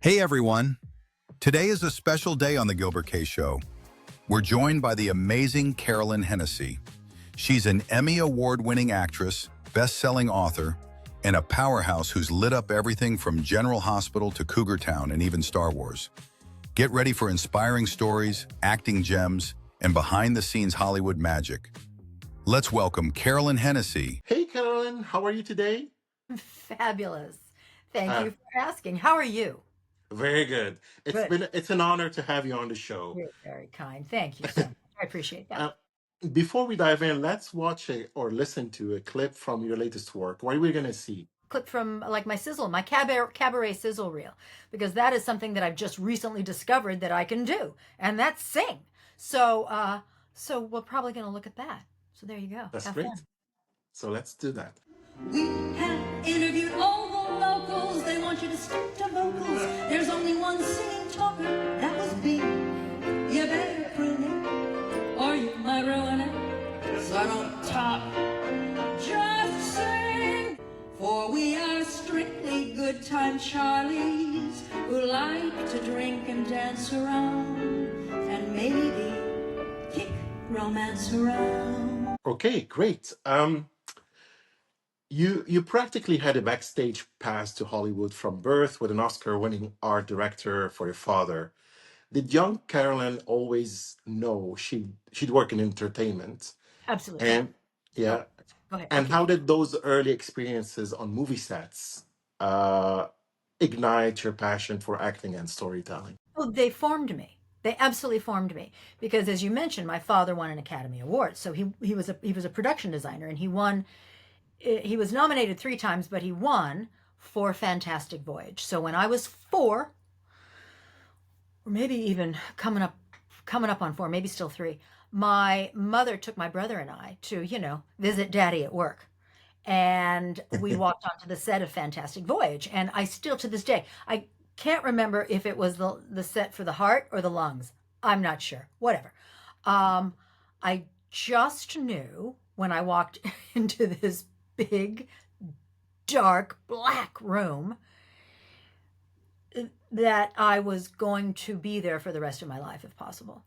Hey everyone! Today is a special day on the Gilbert.K show. We're joined by the amazing Carolyn Hennesy. She's an Emmy Award-winning actress, best-selling author, and a powerhouse who's lit up everything from General Hospital to Cougar Town and even Star Wars. Get ready for inspiring stories, acting gems, and behind-the-scenes Hollywood magic. Let's welcome Carolyn Hennesy. Hey, Carolyn, how are you today? Fabulous. Thank Uh, you for asking. How are you? Very good. Good. It's an honor to have you on the show. You're very kind. Thank you so much. I appreciate that. Uh, Before we dive in, let's watch or listen to a clip from your latest work. What are we gonna see? Clip from like my sizzle, my cabaret sizzle reel, because that is something that I've just recently discovered that I can do, and that's sing. So we're probably going to look at that. So there you go. That's Have great. fun. So let's do that. We have interviewed all the locals. They want you to stick to vocals. There's only one singing talker. That was me. You better prune it, or you might ruin it. So don't talk, just sing. For we are strictly good time Charlies who like to drink and dance around and maybe kick romance around. Okay, great. You practically had a backstage pass to Hollywood from birth with an Oscar-winning art director for your father. Did young Carolyn always know she'd work in entertainment? Absolutely. And Oh, yeah, go ahead. I'll and keep how going. did those early experiences on movie sets uh, ignite your passion for acting and storytelling? Oh, they formed me. They absolutely formed me because, as you mentioned, my father won an Academy Award. So he was a production designer, and he won. He was nominated 3 times, but he won for Fantastic Voyage. So when I was 4, or maybe even coming up on 4, maybe still 3, my mother took my brother and I to visit Daddy at work, and we walked onto the set of Fantastic Voyage. And I still, to this day, I can't remember if it was the set for the heart or the lungs. I'm not sure. Whatever. Um, I just knew when I walked into this big, dark, black room that I was going to be there for the rest of my life, if possible.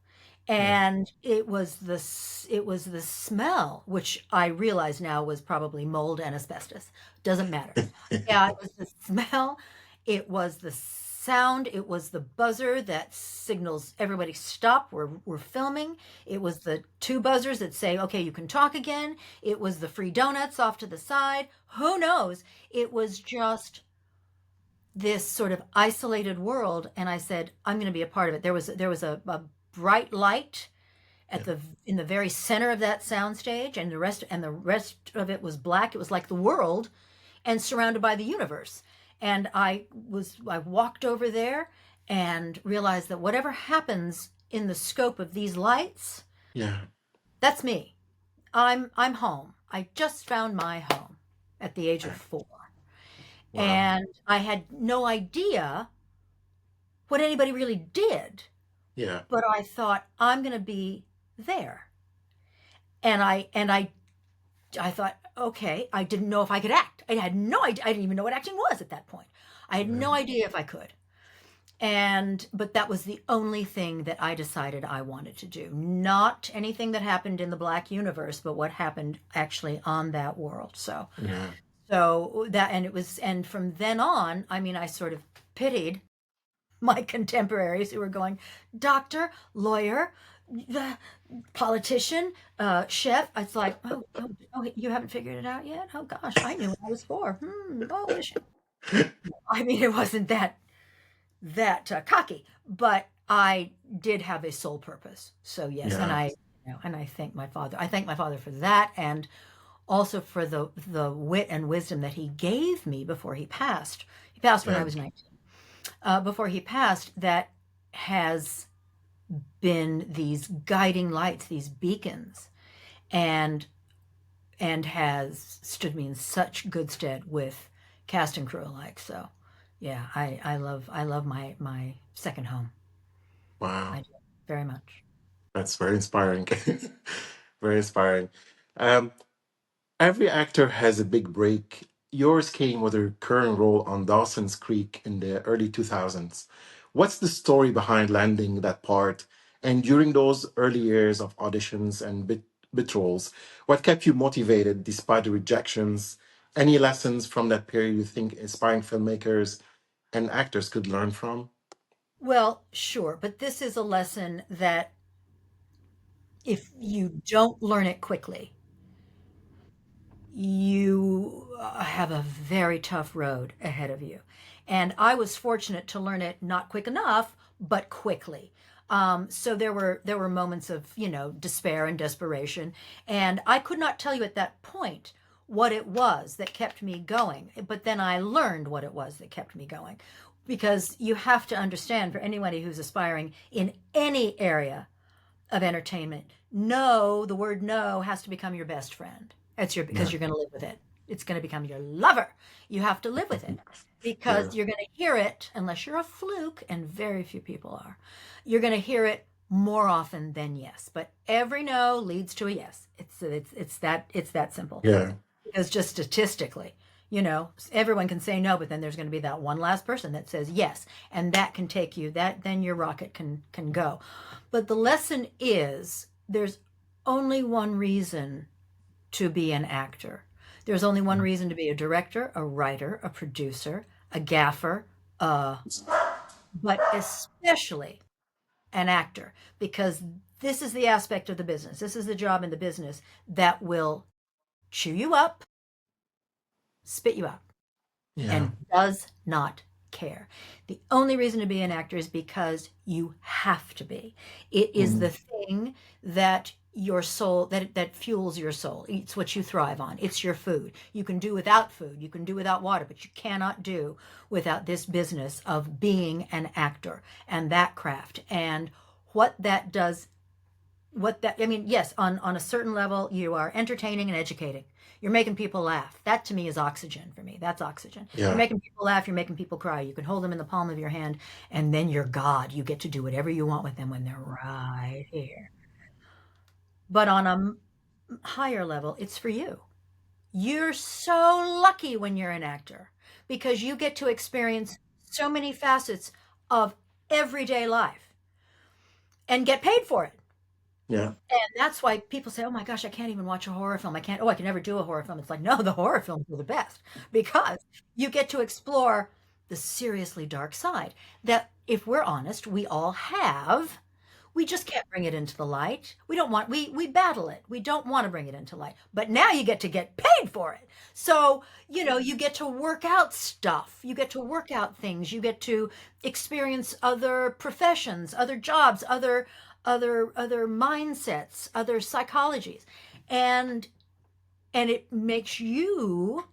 Yeah. And it was the smell, which I realize now was probably mold and asbestos. Doesn't matter. Yeah, it was the smell, it was the sound, it was the buzzer that signals everybody stop. We're filming. It was the 2 buzzers that say, okay, you can talk again. It was the free donuts off to the side. Who knows? It was just this sort of isolated world, and I said, I'm going to be a part of it. There was a bright light Yeah. at the in the very center of that soundstage, and the rest of it was black. It was like the world, and surrounded by the universe. And I walked over there and realized that whatever happens in the scope of these lights, Yeah. that's me. I'm home. I just found my home at the age of 4. Wow. And I had no idea what anybody really did, Yeah. but I thought I'm going to be there. And I thought, okay, I didn't know if I could act. I had no idea. I didn't even know what acting was at that point. I had Yeah. no idea if I could. But that was the only thing that I decided I wanted to do. Yeah. Not anything that happened in the black universe, but what happened actually on that world. Yeah. And from then on, I mean, I sort of pitied my contemporaries who were going, doctor, lawyer, the politician, chef. It's like, oh, you haven't figured it out yet? Oh gosh, I knew when I was 4. Oh, I mean, it wasn't that cocky, but I did have a sole purpose. So yes, and Yeah. I thank my father. I thank my father for that, and also for the wit and wisdom that he gave me before he passed. He passed when I Yeah. was 19. Before he passed, that has been these guiding lights, these beacons, and has stood me in such good stead with cast and crew alike. So, yeah, I love my second home. I Wow. do very much. That's very inspiring. Very inspiring. Um, every actor has a big break yours came with a recurring role on Dawson's Creek in the early 2000s. What's the story behind landing that part? And during those early years of auditions and bit roles, what kept you motivated despite the rejections? Any lessons from that period you think aspiring filmmakers and actors could learn from? Well, sure, but this is a lesson that if you don't learn it quickly, you have a very tough road ahead of you. And I was fortunate to learn it not quick enough, but quickly. So there were moments of, despair and desperation, and I could not tell you at that point what it was that kept me going. But then I learned what it was that kept me going, because you have to understand, for anybody who's aspiring in any area of entertainment, no, the word no has to become your best friend. Because Yeah. you're going to live with it. It's going to become your lover. You have to live with it Yeah. because you're going to hear it, unless you're a fluke, and very few people are. You're going to hear it more often than yes, but every no leads to a yes. It's that simple. Yeah. Because just statistically, everyone can say no, but then there's going to be that one last person that says yes, and that can take you. Then your rocket can go. But the lesson is there's only one reason to be an actor. There's only one reason to be a director, a writer, a producer, a gaffer, but especially an actor, because this is the aspect of the business. This is the job in the business that will chew you up, spit you out, Yeah. and does not care. The only reason to be an actor is because you have to be. It is the Mm. thing that your soul that fuels your soul. It's what you thrive on. It's your food. You can do without food, you can do without water, but you cannot do without this business of being an actor and that craft. And what that does, yes, on a certain level, you are entertaining and educating. You're making people laugh. That to me is oxygen. For me, that's oxygen. You're Yeah. making people laugh. You're making people cry. You can hold them in the palm of your hand, and then you're God. You get to do whatever you want with them when they're right here. But on a higher level, it's for you. You're so lucky when you're an actor because you get to experience so many facets of everyday life and get paid for it. Yeah. And that's why people say, "Oh my gosh, I can't even watch a horror film. I can never do a horror film." It's like, no, the horror films are the best because you get to explore the seriously dark side that, if we're honest, we all have. We just can't bring it into the light. We battle it. We don't want to bring it into light. But now you get to get paid for it. So, you get to work out stuff. You get to work out things. You get to experience other professions, other jobs, other mindsets, other psychologies. And it makes you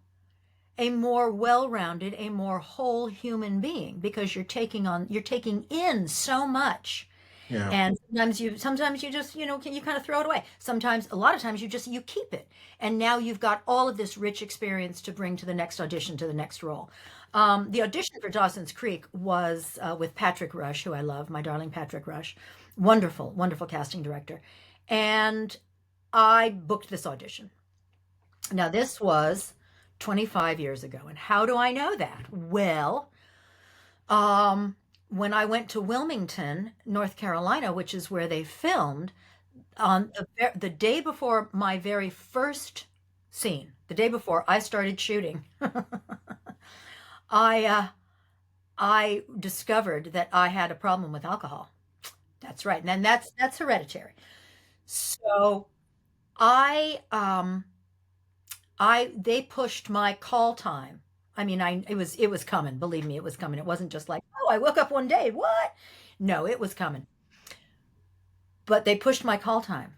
a more well-rounded, a more whole human being because you're taking in so much. Yeah. And sometimes you just, you kind of throw it away. A lot of times you keep it. And now you've got all of this rich experience to bring to the next audition, to the next role. The audition for Dawson's Creek was with Patrick Rush, who I love, my darling Patrick Rush. Wonderful, wonderful casting director. And I booked this audition. Now, this was 25 years ago. And how do I know that? Well, when I went to Wilmington, North Carolina, which is where they filmed, on the day before my very first scene, the day before I started shooting, I discovered that I had a problem with alcohol. That's right, and then that's hereditary. So I they pushed my call time. I mean, it was coming. Believe me, it was coming. It wasn't just like, oh, I woke up one day. What? No, it was coming. But they pushed my call time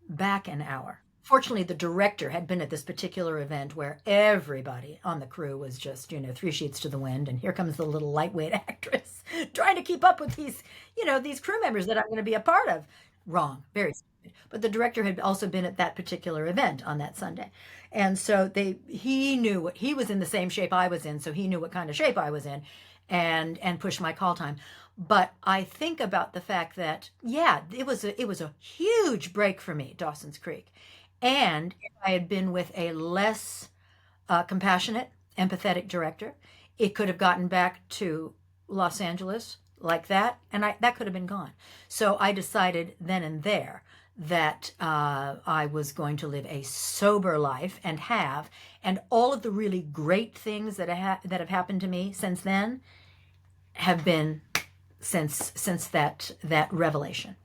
back an hour. Fortunately, the director had been at this particular event where everybody on the crew was just, three sheets to the wind. And here comes the little lightweight actress trying to keep up with these crew members that I'm going to be a part of. Wrong. Very stupid. But the director had also been at that particular event on that Sunday. And so he knew he was in the same shape I was in. So he knew what kind of shape I was in and pushed my call time. But I think about the fact that, yeah, it was a huge break for me, Dawson's Creek. And if I had been with a less compassionate empathetic director. It could have gotten back to Los Angeles like that, and that could have been gone. So I decided then and there that I was going to live a sober life and all of the really great things that have happened to me since then have been since that revelation.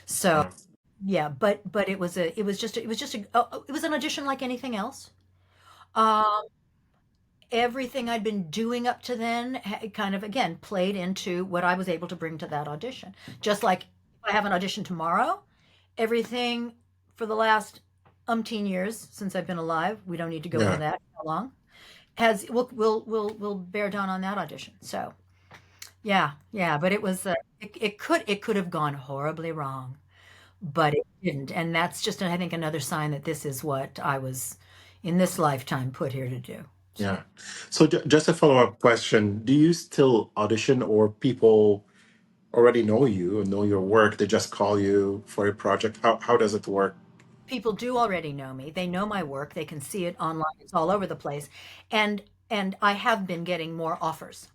So Yeah. yeah, but it was an audition like anything else. Um, Everything I'd been doing up to then kind of again played into what I was able to bring to that audition. Just like if I have an audition tomorrow, everything for the last umpteen years since I've been alive, we don't need to go into Yeah. that how long, has will bear down on that audition. So yeah, yeah, but it was it could have gone horribly wrong, but it didn't, and that's just I think another sign that this is what I was in this lifetime put here to do. So Yeah. So just a follow-up question. Do you still audition, or people already know you and know your work? They just call you for a project. How does it work? people do already know me. They know my work. They can see it online. It's all over the place, and I have been getting more offers.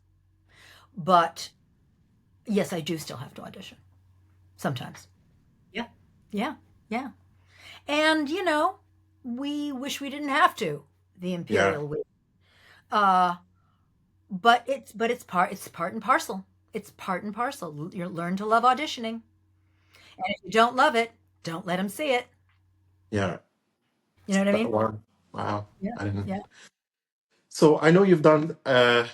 But yes, I do still have to audition sometimes. Yeah, yeah, yeah. And we wish we didn't have to. The Yeah. Imperial we. Uh, but it's part and parcel. It's part and parcel. You learn to love auditioning, and if you don't love it, don't let them see it. Yeah. You know what I That mean? one. Wow. Yeah, I didn't. yeah. So I know you've done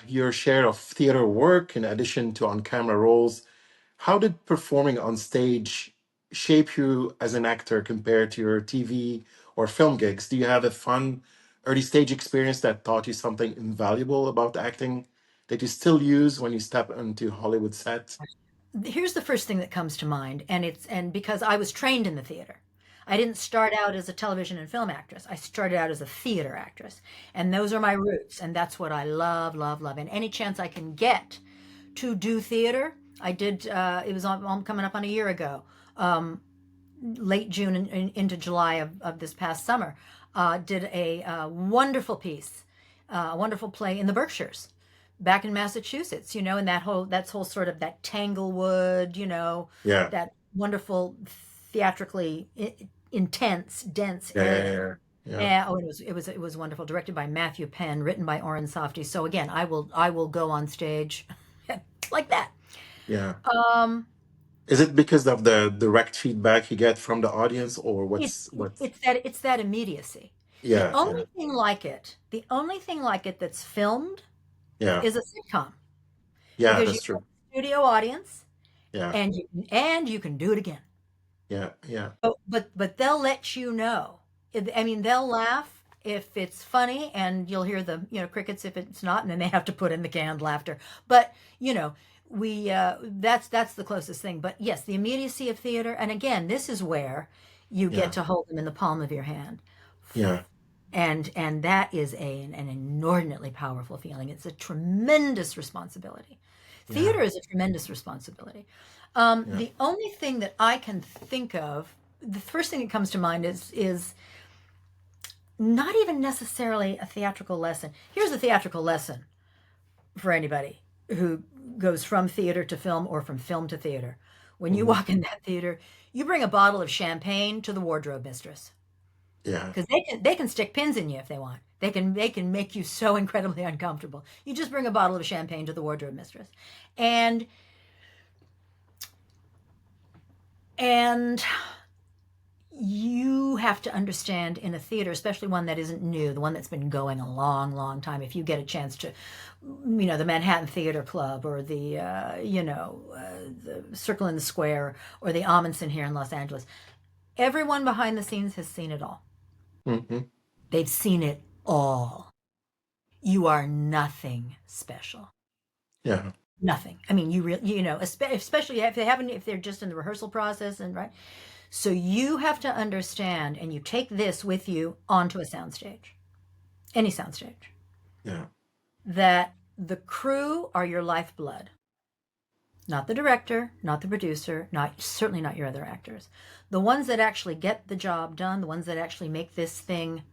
your share of theater work in addition to on-camera roles. How did performing on stage shape you as an actor compared to your TV or film gigs? Do you have a fun early stage experience that taught you something invaluable about acting that you still use when you step into Hollywood set? Here's the first thing that comes to mind, and because I was trained in the theater. I didn't start out as a television and film actress. I started out as a theater actress, and those are my roots, and that's what I love, love, love. And any chance I can get to do theater, I did. It was coming up on a year ago, late June and into July of this past summer. Did a wonderful piece, a wonderful play in the Berkshires, back in Massachusetts. And that's whole sort of that Tanglewood. Yeah. That wonderful theatrically intense, dense Yeah. Yeah. area. Yeah. Yeah. And it was wonderful, directed by Matthew Penn, written by Oren Safdie. So again, I will go on stage like that. Yeah. Um, Is it because of the direct feedback you get from the audience, or it's what's it's that immediacy. The yeah, only yeah, thing like it, the only thing like it that's filmed yeah, is a sitcom, yeah, because that's you have true. a studio audience Yeah, and you can do it again. yeah, yeah, But they'll let you know. I mean, they'll laugh if it's funny, and you'll hear the crickets if it's not, and then they have to put in the canned laughter. But we that's the closest thing. But yes, the immediacy of theater, and again, this is where you get yeah, to hold them in the palm of your hand, yeah, and that is an inordinately powerful feeling. It's a tremendous responsibility. yeah, Theater is a tremendous responsibility. yeah, The only thing that I can think of, the first thing that comes to mind is not even necessarily a theatrical lesson. Here's a theatrical lesson for anybody who goes from theater to film or from film to theater. When you hmm, walk in that theater, you bring a bottle of champagne to the wardrobe mistress, yeah, because they can stick pins in you if they want. They can make you so incredibly uncomfortable. You just bring a bottle of champagne to the wardrobe mistress, and and you have to understand, in a theater, especially one that isn't new, the one that's been going a long, long time. If you get a chance to, the Manhattan Theater Club, or the Circle in the Square, or the Amundsen here in Los Angeles, everyone behind the scenes has seen it all. hmm, They've seen it all. You are nothing special. yeah, Nothing. I mean, especially if they're just in the rehearsal process, and right. So you have to understand, and you take this with you onto a soundstage, any soundstage, yeah, that the crew are your lifeblood, not the director, not the producer, certainly not your other actors. The ones that actually get the job done, the ones that actually make this thing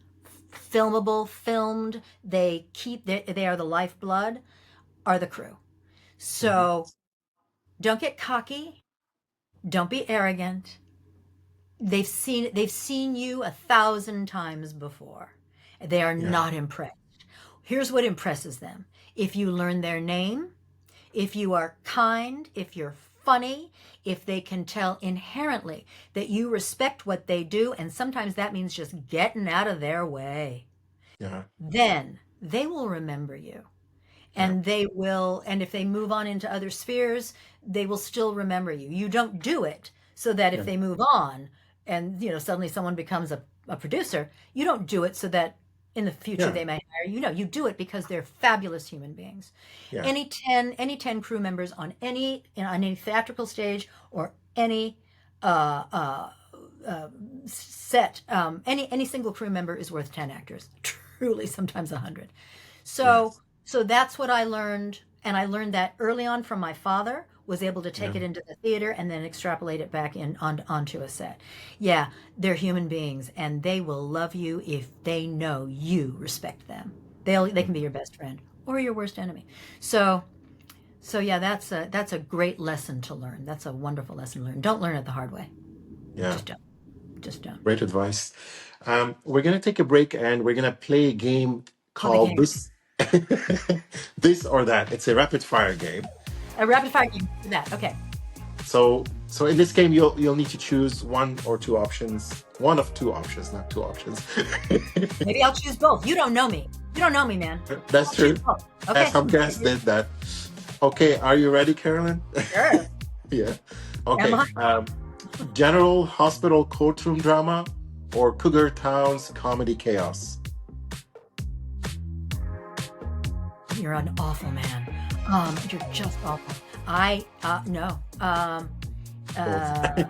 filmable, filmed. They are the lifeblood, are the crew. So don't get cocky. Don't be arrogant. They've seen you 1,000 times before. They are not impressed. Here's what impresses them. If you learn their name, if you are kind, if you're funny, if they can tell inherently that you respect what they do, and sometimes that means just getting out of their way, then they will remember you. And they will, and if they move on into other spheres, they will still remember you. You don't do it so that if they move on and, suddenly someone becomes a producer, you don't do it so that in the future they may hire you. No, you do it because they're fabulous human beings. Yeah. Any 10 crew members on any theatrical stage or any set, any single crew member is worth 10 actors. Truly, sometimes 100. So that's what I learned, and I learned that early on from my father. Was able to take it into the theater and then extrapolate it back onto a set. Yeah, they're human beings, and they will love you if they know you respect them. They can be your best friend or your worst enemy. So yeah, that's a great lesson to learn. That's a wonderful lesson to learn. Don't learn it the hard way. Yeah, just don't. Great advice. We're gonna take a break and we're gonna play a game called this or that. It's a rapid fire game. A rapid fire game for that. Okay. So in this game, you'll need to choose one or two options. One of two options, not two options. Maybe I'll choose both. You don't know me. You don't know me, man. That's true. Okay. Some guests did that. Okay, are you ready, Carolyn? Sure. Yeah. Okay. General Hospital courtroom drama or Cougar Town's comedy chaos? You're an awful man. You're just awful. No. I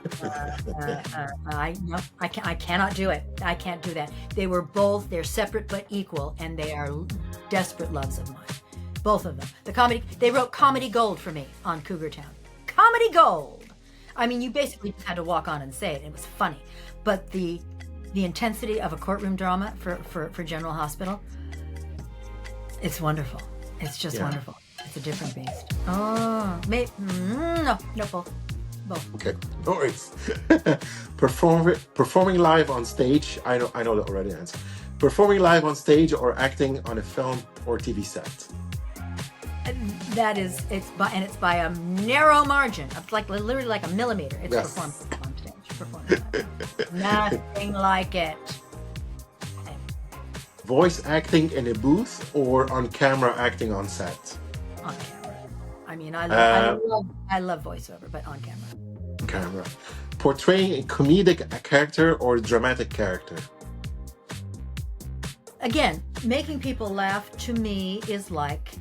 cannot do it. I can't do that. They're separate but equal, and they are desperate loves of mine. Both of them. They wrote comedy gold for me on Cougar Town. Comedy gold. I mean, you basically just had to walk on and say it. It was funny. But the intensity of a courtroom drama for General Hospital, it's wonderful. It's just wonderful. It's a different beast. Oh, no, both. Okay, no worries. Performing live on stage. I know the already answer. Performing live on stage or acting on a film or TV set. It's by a narrow margin. It's literally like a millimeter. It's performed on stage. Performed live. Nothing like it. Voice acting in a booth or on camera acting on set? On camera. I mean, I love voiceover, but on camera. Camera. Portraying a comedic character or dramatic character? Again, making people laugh to me is like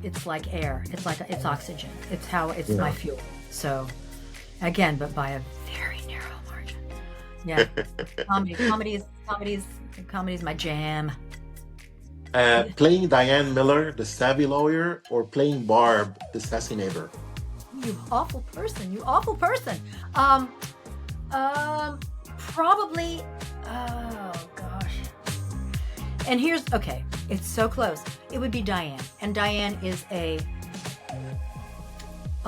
air. It's oxygen. It's my fuel. So, again, but by a very narrow margin. Yeah. Comedy is my jam. Playing Diane Miller, the savvy lawyer, or playing Barb, the sassy neighbor? You awful person. Probably, oh gosh. And it's so close. It would be Diane. And Diane is a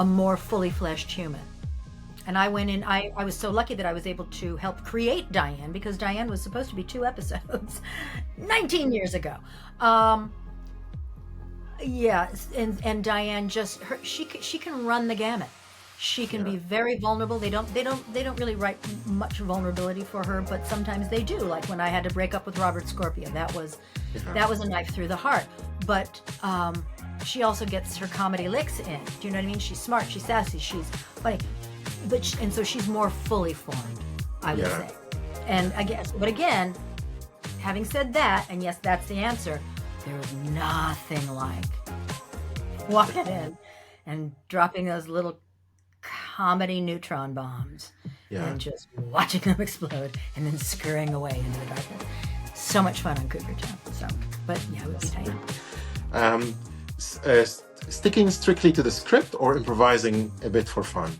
more fully fleshed human. And I went in, I was so lucky that I was able to help create Diane, because Diane was supposed to be 2 episodes 19 years ago. And Diane she can run the gamut. She can be very vulnerable. They don't really write much vulnerability for her, but sometimes they do. Like when I had to break up with Robert Scorpio, that was a knife through the heart. But she also gets her comedy licks in. Do you know what I mean? She's smart, she's sassy, she's funny. And so she's more fully formed, I would say. And again, having said that, and yes, that's the answer, there is nothing like walking in and dropping those little comedy neutron bombs and just watching them explode and then scurrying away into the darkness. So much fun on Cougar Town. So, but yeah, it would be Diane. Sticking strictly to the script or improvising a bit for fun?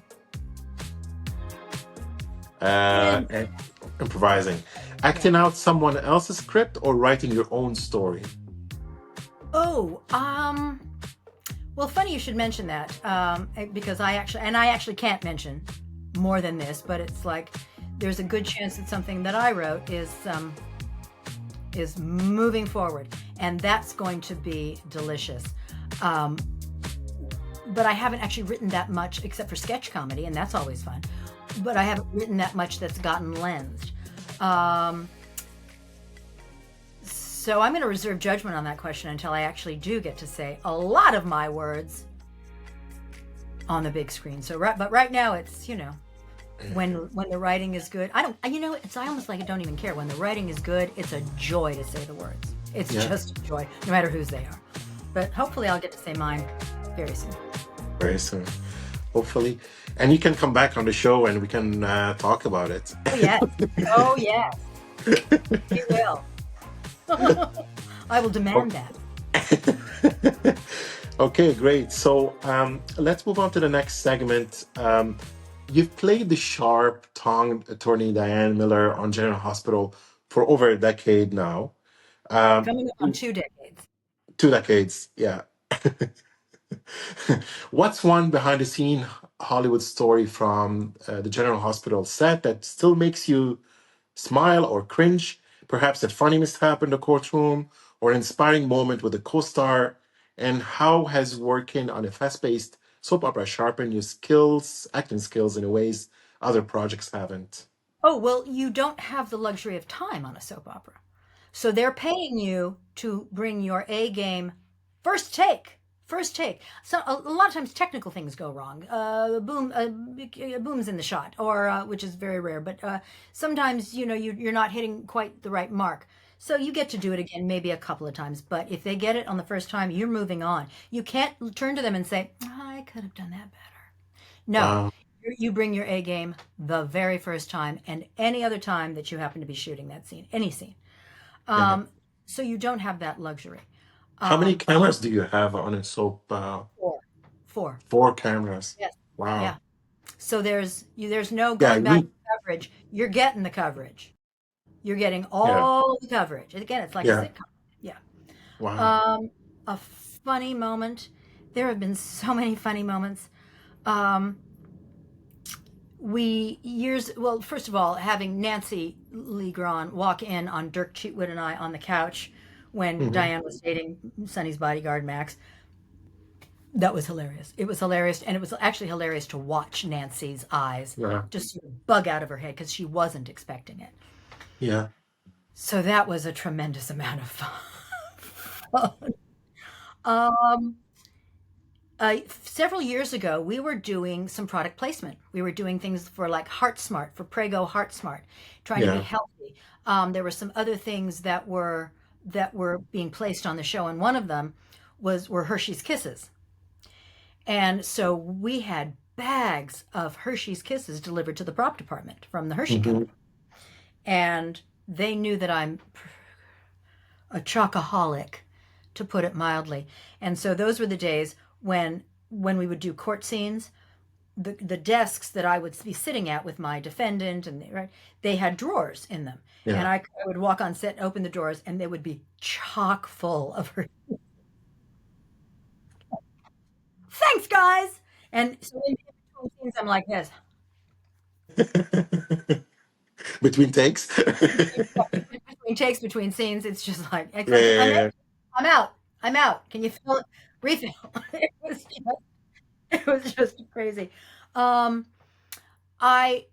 Improvising. Yeah. Acting out someone else's script or writing your own story? Oh, well, funny you should mention that, because I actually can't mention more than this, but it's like there's a good chance that something that I wrote is moving forward, and that's going to be delicious. Um, but I haven't actually written that much except for sketch comedy, and that's always fun. But I haven't written that much that's gotten lensed. So I'm going to reserve judgment on that question until I actually do get to say a lot of my words on the big screen. But right now it's, when the writing is good, it's almost like I don't even care. When the writing is good, it's a joy to say the words. It's just a joy, no matter whose they are. But hopefully I'll get to say mine very soon. Very soon, hopefully. And you can come back on the show and we can talk about it. Oh, yes. Oh, yes. You will. I will demand that. Okay, great. So let's move on to the next segment. You've played the sharp-tongued attorney Diane Miller on General Hospital for over a decade now. Coming up on 2 decades. 2 decades, yeah. What's one behind-the-scene Hollywood story from the General Hospital set that still makes you smile or cringe? Perhaps a funny mishap in the courtroom or an inspiring moment with a co-star? And how has working on a fast-paced soap opera sharpened your skills, acting skills in ways other projects haven't? Oh, well, you don't have the luxury of time on a soap opera. So they're paying you to bring your A game first take. First take. So a lot of times technical things go wrong. Boom's in the shot, or which is very rare. But sometimes you're not hitting quite the right mark. So you get to do it again, maybe a couple of times. But if they get it on the first time, you're moving on. You can't turn to them and say, "I could have done that better." No, Wow. you bring your A game the very first time, and any other time that you happen to be shooting that scene, any scene. Yeah. So you don't have that luxury. How many Um, cameras do you have on a soap? four, four. 4 cameras. Yes. Yeah. Wow. So there's no Yeah, going back to coverage. You're getting the coverage. You're getting yeah, all the coverage. And again, it's like a yeah. sitcom. Yeah. Wow. A funny moment. There have been so many funny moments. Um, well, first of all, having Nancy Lee Grahn walk in on Dirk Cheatwood and I on the couch when Hmm. Diane was dating Sonny's bodyguard, Max, that was hilarious. It was hilarious. And it was actually hilarious to watch Nancy's eyes Yeah, just sort of bug out of her head because she wasn't expecting it. yeah. So that was a tremendous amount of fun. Um, Several years ago, we were doing some product placement. We were doing things for like Heart Smart, for Prego Heart Smart, trying to be Yeah. healthy. There were some other things that were being placed on the show, and one of them were Hershey's Kisses. And so we had bags of Hershey's Kisses delivered to the prop department from the Hershey Hmm. Company. And they knew that I'm a chocoholic, to put it mildly. And so those were the days when we would do court scenes, the desks that I would be sitting at with my defendant, and they had drawers in them. And Yeah. I would walk on set, open the drawers, and they would be chock full of her. Thanks, guys. And so in between scenes, I'm like this. Between takes. Between takes, between scenes, it's just like, it's Yeah, like yeah, yeah. I'm out. I'm out. Can you fill it? Refill. It was just crazy. Um, I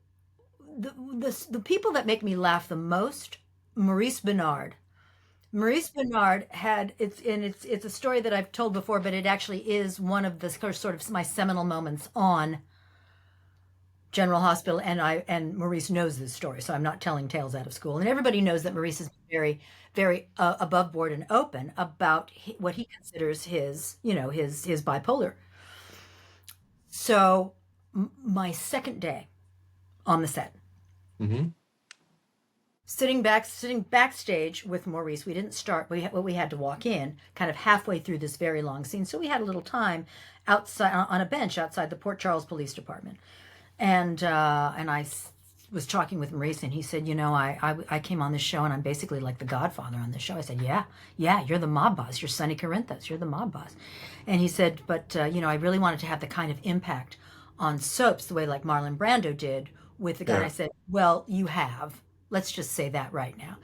the people that make me laugh the most, Maurice Bernard. Maurice Bernard had it's a story that I've told before, but it actually is one of the sort of my seminal moments on General Hospital, and Maurice knows this story, so I'm not telling tales out of school. And everybody knows that Maurice is very, very above board and open about what he considers his bipolar. So my second day on the set, Hmm. sitting backstage with Maurice, we didn't start. We had to walk in kind of halfway through this very long scene, so we had a little time outside on a bench outside the Port Charles Police Department. And I was talking with Maurice, and he said, I came on this show, and I'm basically like the godfather on this show. I said, yeah, you're the mob boss. You're Sonny Corinthos. You're the mob boss. And he said, but, I really wanted to have the kind of impact on soaps the way like Marlon Brando did with the guy. And I said, well, you have. Let's just say that right now.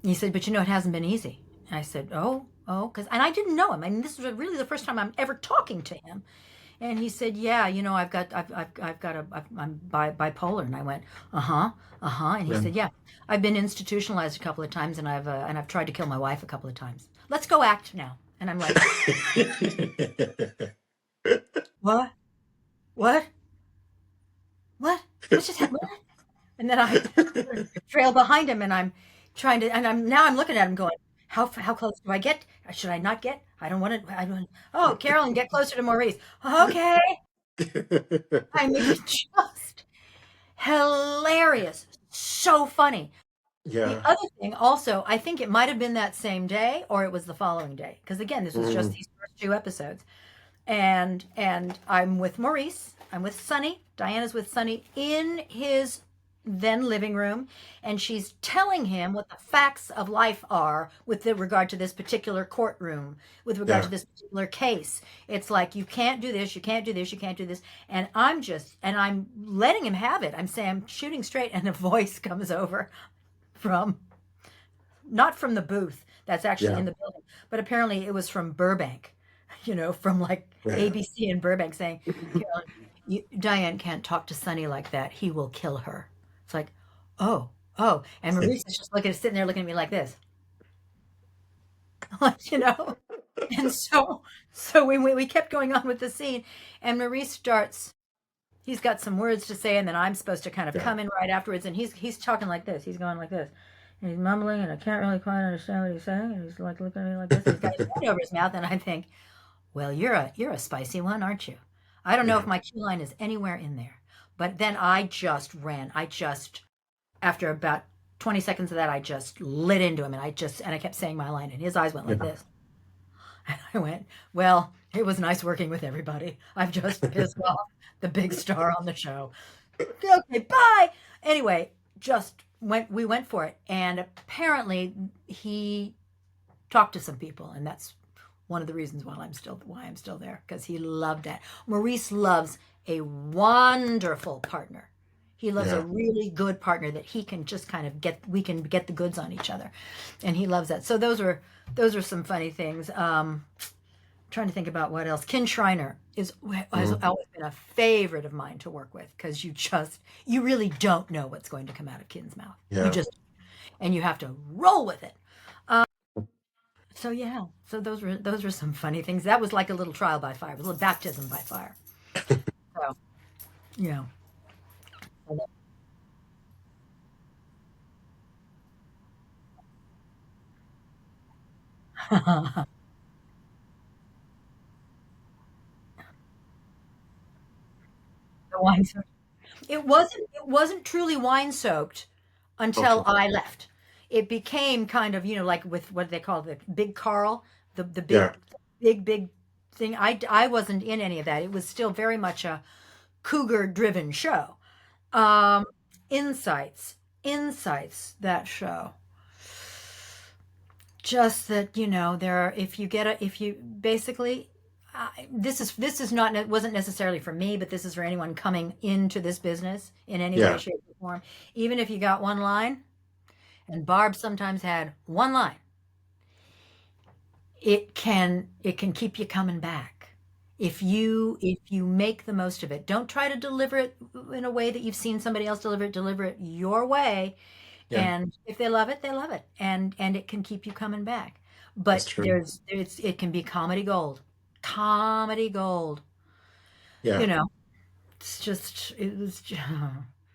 And he said, but it hasn't been easy. And I said, oh, and I didn't know him. I mean, this was really the first time I'm ever talking to him. And he said, yeah, I'm bipolar. And I went, And he said, yeah, I've been institutionalized a couple of times, and I've tried to kill my wife a couple of times. Let's go act now. And I'm like, what? What just happened? And then I trail behind him, and I'm trying to, and I'm looking at him going, how close do I get? Should I not get? I don't want to. Oh, Carolyn, get closer to Maurice. Okay. I mean, just hilarious. So funny. Yeah. The other thing also, I think it might have been that same day or it was the following day. Because again, this was just these first 2 episodes. And I'm with Maurice. I'm with Sonny. Diana's with Sonny in his then living room, and she's telling him what the facts of life are with regard to this particular courtroom, with regard to this particular case. It's like, you can't do this, you can't do this, you can't do this. And I'm letting him have it. I'm saying, I'm shooting straight, and a voice comes over not from the booth that's actually in the building, but apparently it was from Burbank, from like ABC in Burbank, saying, Diane can't talk to Sonny like that. He will kill her. It's like, oh. And Maurice is just sitting there looking at me like this. And so we kept going on with the scene, and Maurice starts, he's got some words to say, and then I'm supposed to kind of come in right afterwards, and he's talking like this. He's going like this. And he's mumbling, and I can't really quite understand what he's saying. And he's like looking at me like this. He's got his hand over his mouth, and I think, well, you're a spicy one, aren't you? I don't know if my cue line is anywhere in there. But then I just ran. After about 20 seconds of that, I just lit into him, and I kept saying my line, and his eyes went like this. And I went, well, it was nice working with everybody. I've just pissed off the big star on the show. Okay, bye. Anyway, we went for it. And apparently he talked to some people, and that's one of the reasons why I'm still there, because he loved that. Maurice loves a wonderful partner. He loves a really good partner that he can just kind of we can get the goods on each other. And he loves that. So those are some funny things. Trying to think about what else. Ken Schreiner has always been a favorite of mine to work with, because you really don't know what's going to come out of Ken's mouth. And you have to roll with it. So those were some funny things. That was like a little trial by fire, a little baptism by fire. So, the wine soaked. It wasn't truly wine soaked until I left. It became kind of, like with what they call the big Carl, the big thing. I wasn't in any of that. It was still very much a Cougar driven show. Insights, that show. Just that, wasn't necessarily for me, but this is for anyone coming into this business in any way, shape, or form. Even if you got one line, and Barb sometimes had one line, it can keep you coming back. If you make the most of it. Don't try to deliver it in a way that you've seen somebody else deliver it your way. And if they love it, they love it. And it can keep you coming back. But it can be comedy gold. Comedy gold. It's just, it was just,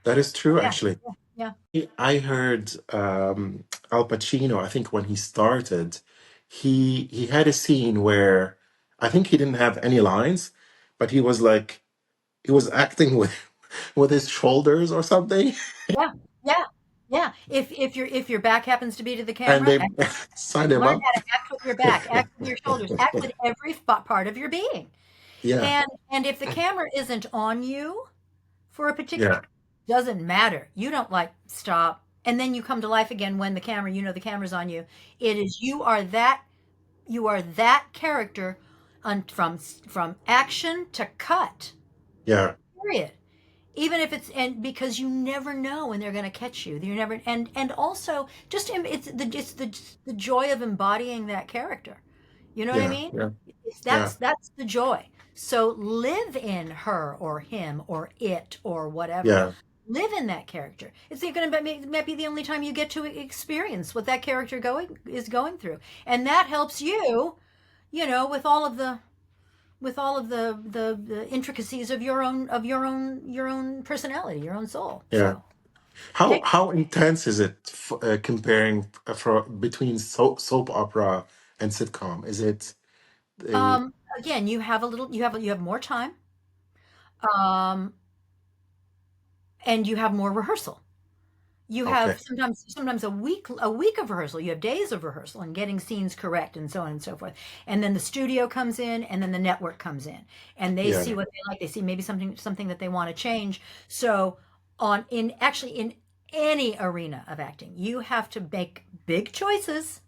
That is true, actually. yeah. I heard Al Pacino, I think when he started, he had a scene where I think he didn't have any lines, but he was acting with his shoulders or something, Yeah. If your back happens to be to the and camera, they signed him learn up. how to act with your back, act with your shoulders, act with every part of your being. Yeah, And if the camera isn't on you for a particular Doesn't matter. You don't like stop. And then you come to life again when the camera, the camera's on you. It is you are that character from action to cut. Yeah. Period. Even if it's and because you never know when they're going to catch you. You never and also just it's the joy of embodying that character. You know what I Yeah. mean? Yeah. Yeah. That's the joy. So live in her or him or it or whatever. Yeah. Live in that character. It's going to might be the only time you get to experience what that character is going through, and that helps you, with all of the intricacies of your own personality, your own soul. Yeah. So How take how intense is it comparing between soap opera and sitcom? Is it uh, again, you have more time, um, and you have more rehearsal. You okay? have sometimes a week of rehearsal. You have days of rehearsal and getting scenes correct and so on and so forth. And then the studio comes in and then the network comes in and they Yeah. see what they like. They see maybe something that they want to change. So in any arena of acting, you have to make big choices,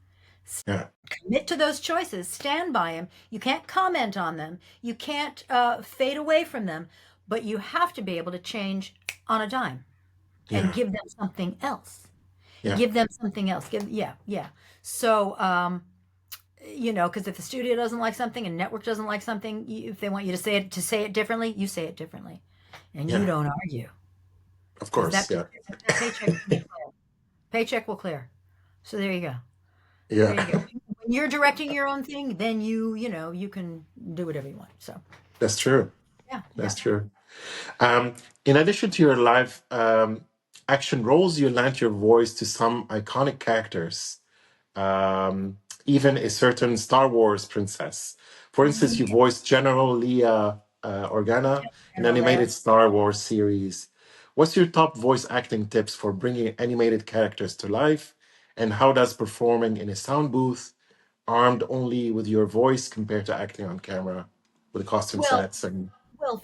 Yeah. commit to those choices, stand by them. You can't comment on them. You can't fade away from them, but you have to be able to change on a dime and Yeah. give them something else. Yeah. Give them something else. Yeah. So, because if the studio doesn't like something and network doesn't like something, if they want you to say it differently, you say it differently, and you Yeah. don't argue Of because course. Yeah. that paycheck will clear. So there you go. There you Yeah. go. When you're directing your own thing, then you can do whatever you want. So That's true. yeah, That's yeah. true. Um, in addition to your live action roles, you lent your voice to some iconic characters, even a certain Star Wars princess. For instance, you voiced General Leia Organa in General Leia. animated Star Wars series. What's your top voice acting tips for bringing animated characters to life? And how does performing in a sound booth, armed only with your voice, compare to acting on camera with costume Well, sets and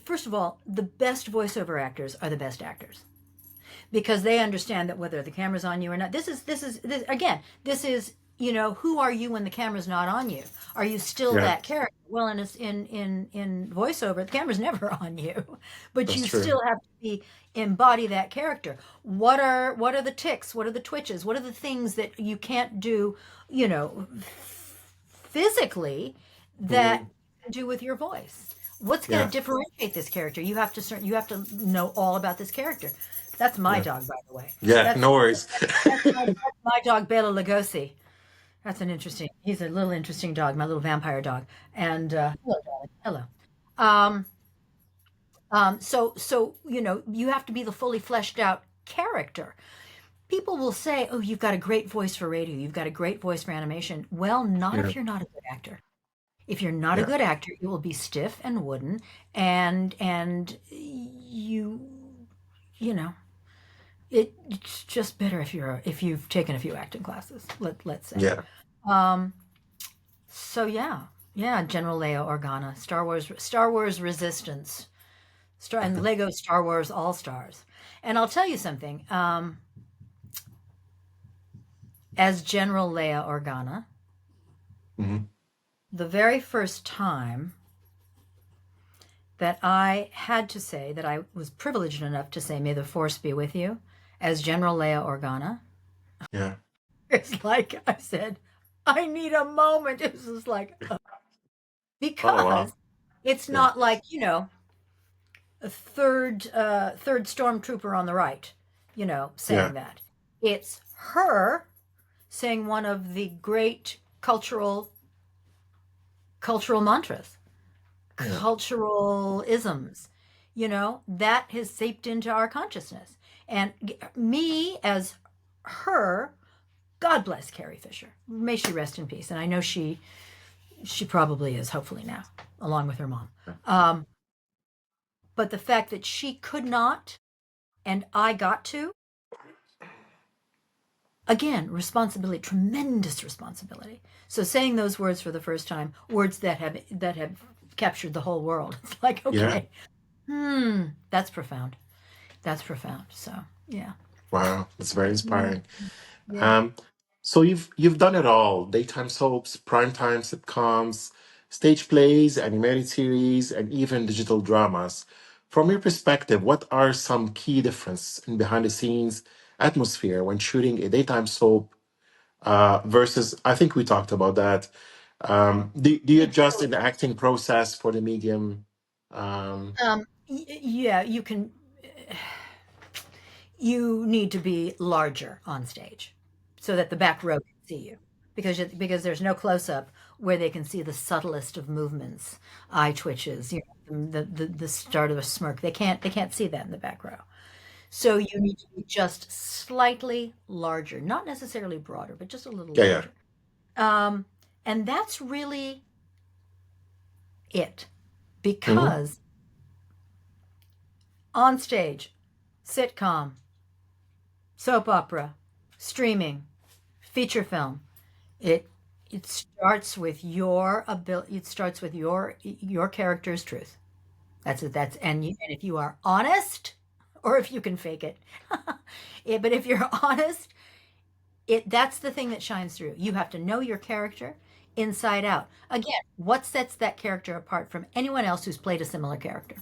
first of all, the best voiceover actors are the best actors, because they understand that whether the camera's on you or not, this again, this is, who are you when the camera's not on you? Are you still yeah, that character? Well, in voiceover, the camera's never on you, but that's you true. still have to embody that character. What are the ticks? What are the twitches? What are the things that you can't do, physically, that Mhm. you can do with your voice? What's going to Yeah, differentiate this character? You have to know all about this character. That's my yeah, dog, by the way. yeah. That's No worries. that's my dog, Bela Lugosi. He's a little interesting dog, my little vampire dog. And hello, darling. Hello. Um, so you have to be the fully fleshed out character. People will say, "Oh, you've got a great voice for radio. You've got a great voice for animation." Well, not Yeah, if you're not a good actor. If you're not a yeah, good actor, you will be stiff and wooden, and you know it's just better if you've taken a few acting classes. Let's say. yeah. Um, so yeah, General Leia Organa, Star Wars Resistance, and Lego Star Wars All Stars. And I'll tell you something. As General Leia Organa, Mhm. the very first time that I had to say, that I was privileged enough to say, "May the Force be with you," as General Leia Organa, Yeah. it's like I said, "I need a moment." It was just like, Oh because wow. it's Yeah, not like, a third stormtrooper on the right, yeah, saying that. It's her saying one of the great cultural mantras, yeah, cultural isms, that has seeped into our consciousness. And me as her, God bless Carrie Fisher. May she rest in peace. And I know she probably is, hopefully now, along with her mom. yeah, Um, but the fact that she could not and I got to, again, responsibility, tremendous responsibility. So saying those words for the first time, words that have captured the whole world, it's like, yeah. okay, that's profound. That's profound. So yeah. Wow, that's very Yeah. inspiring. Yeah. Um, so you've done it all: daytime soaps, primetime sitcoms, stage plays, animated series, and even digital dramas. From your perspective, what are some key differences in behind the scenes atmosphere when shooting a daytime soap versus, I think we talked about that. Do you We adjust did. in the acting process for the medium? Um, Yeah, you need to be larger on stage so that the back row can see you because there's no close up where they can see the subtlest of movements, eye twitches, the start of a smirk. They can't see that in the back row. So you need to be just slightly larger, not necessarily broader, but just a little yeah, yeah. larger. Um, and that's really it Hmm. because on stage, sitcom, soap opera, streaming, feature film, it it starts with your ability. It starts with your character's truth. That's it. And if you are honest, or if you can fake it, but if you're honest, that's the thing that shines through. You have to know your character inside out. Again, what sets that character apart from anyone else who's played a similar character?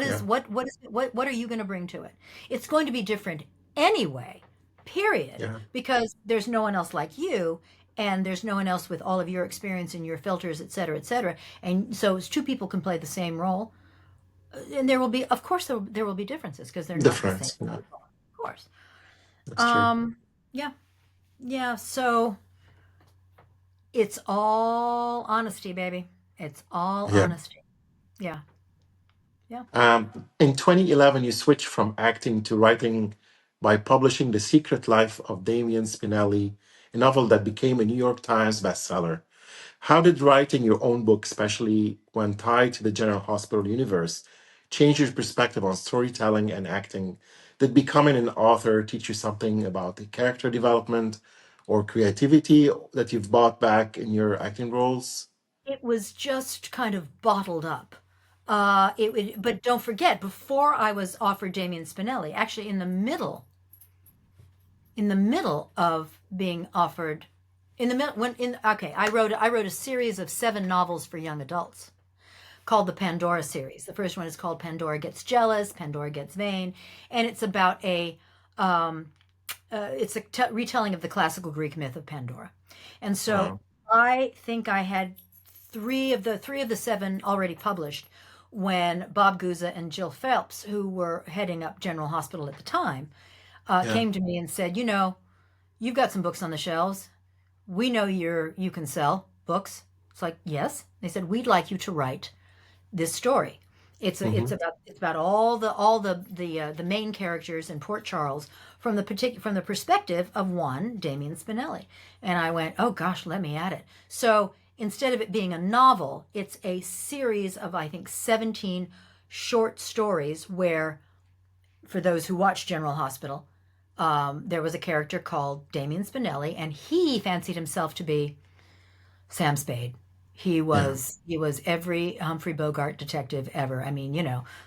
Yeah, What are you going to bring to it? It's going to be different anyway, period, yeah, because there's no one else like you and there's no one else with all of your experience and your filters, et cetera, et cetera. And so two people can play the same role, and there will be, of course, there will be differences because they're not the same difference. Yeah, people, of course. that's true. Um, yeah, yeah. So it's all honesty, baby. It's all Yeah. honesty. Yeah, yeah. In 2011, you switched from acting to writing by publishing The Secret Life of Damien Spinelli, a novel that became a New York Times bestseller. How did writing your own book, especially when tied to the General Hospital universe, change your perspective on storytelling and acting? Did becoming an author teach you something about the character development or creativity that you've brought back in your acting roles? It was just kind of bottled up. But don't forget, before I was offered Damien Spinelli, actually in the middle of being offered, in the middle when in okay, I wrote a series of 7 novels for young adults called the Pandora series. The first one is called Pandora Gets Jealous, Pandora Gets Vain, and it's about um, a retelling of the classical Greek myth of Pandora. And so Wow. I think I had three of the 7 already published when Bob Guza and Jill Phelps, who were heading up General Hospital at the time, Yeah. came to me and said, you've got some books on the shelves. We know you can sell books. It's like, yes. They said, we'd like you to write this story. Hmm. It's about all the main characters in Port Charles from the perspective of one Damien Spinelli. And I went, oh gosh, let me at it. So instead of it being a novel, it's a series of, I think, 17 short stories where, for those who watch General Hospital, there was a character called Damien Spinelli, and he fancied himself to be Sam Spade. He Yeah. was he was every Humphrey Bogart detective ever. I mean,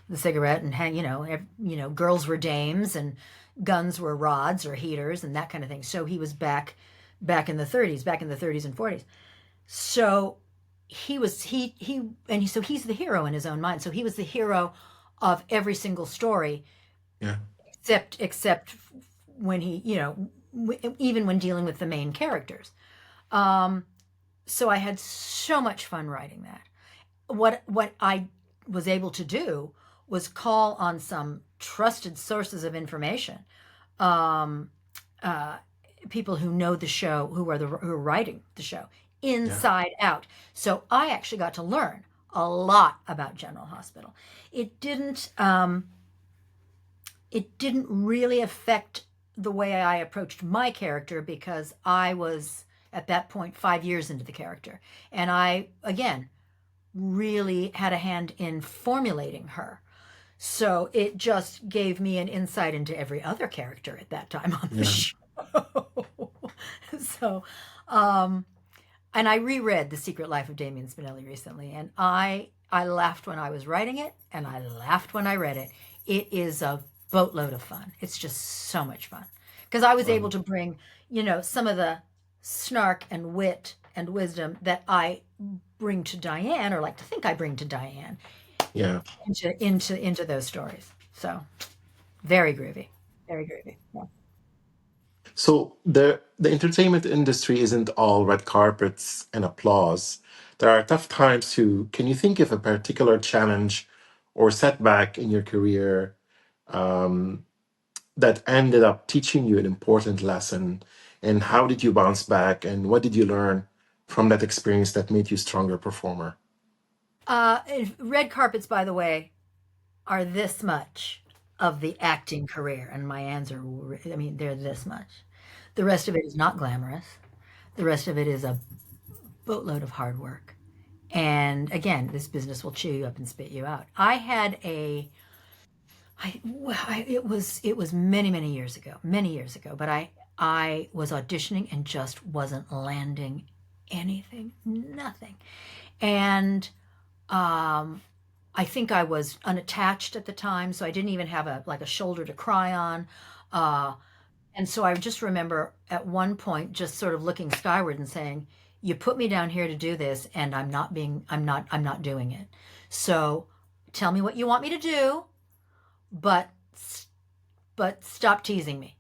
the cigarette and girls were dames and guns were rods or heaters and that kind of thing. So he was back in the 30s, back in the 30s and 40s. So he was so he's the hero in his own mind. So he was the hero of every single story Yeah. except when even when dealing with the main characters. Um, so I had so much fun writing that. What I was able to do was call on some trusted sources of information, um, uh, people who know the show, who are writing the show Yeah. inside out. So I actually got to learn a lot about General Hospital. It didn't. It didn't really affect the way I approached my character because I was at that point 5 years into the character. And I, again, really had a hand in formulating her. So it just gave me an insight into every other character at that time on the Yeah. show. so, um, and I reread The Secret Life of Damien Spinelli recently, and I laughed when I was writing it, and I laughed when I read it. it is a boatload of fun. It's just so much fun because I was able Wow. to bring, some of the snark and wit and wisdom that I bring to Diane, or like to think I bring to Diane, Yeah. into those stories. So very groovy, very groovy. Yeah. So the entertainment industry isn't all red carpets and applause. There are tough times too. Can you think of a particular challenge or setback in your career um, that ended up teaching you an important lesson? And how did you bounce back? And what did you learn from that experience that made you a stronger performer? Red carpets, by the way, are this much of the acting career, and my answer, I mean, they're this much. The rest of it is not glamorous. The rest of it is a boatload of hard work. And again, this business will chew you up and spit you out. I had a it was many years ago, but I was auditioning and just wasn't landing anything, nothing. And I think I was unattached at the time, so I didn't even have a shoulder to cry on. Uh, and so I just remember at one point just sort of looking skyward and saying, "You put me down here to do this, and I'm not doing it. So tell me what you want me to do, but but stop teasing me.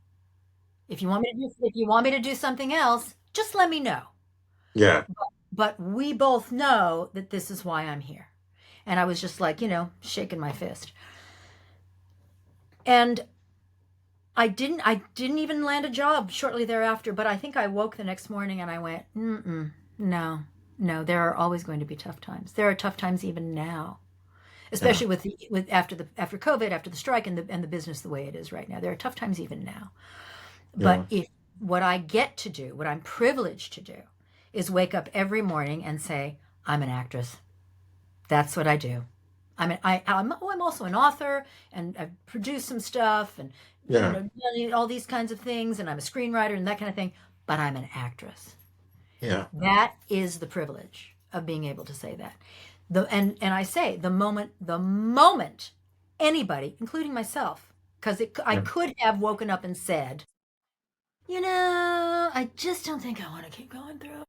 If you want me to do something else, just let me know. Yeah. But we both know that this is why I'm here." And I was just like, shaking my fist. And I didn't even land a job shortly thereafter, but I think I woke the next morning and I went, no, no, there are always going to be tough times. There are tough times even now, Yeah. especially after COVID, after the strike, and the business the way it is right now. There are tough times even now. But Yeah. if what I get to do, what I'm privileged to do, is wake up every morning and say, I'm an actress. That's what I do. I'm also an author, and I've produced some stuff, and Yeah. all these kinds of things, and I'm a screenwriter and that kind of thing. But I'm an actress. Yeah. That is the privilege of being able to say that. And I say the moment anybody, including myself, because I Yeah. could have woken up and said, I just don't think I want to keep going through.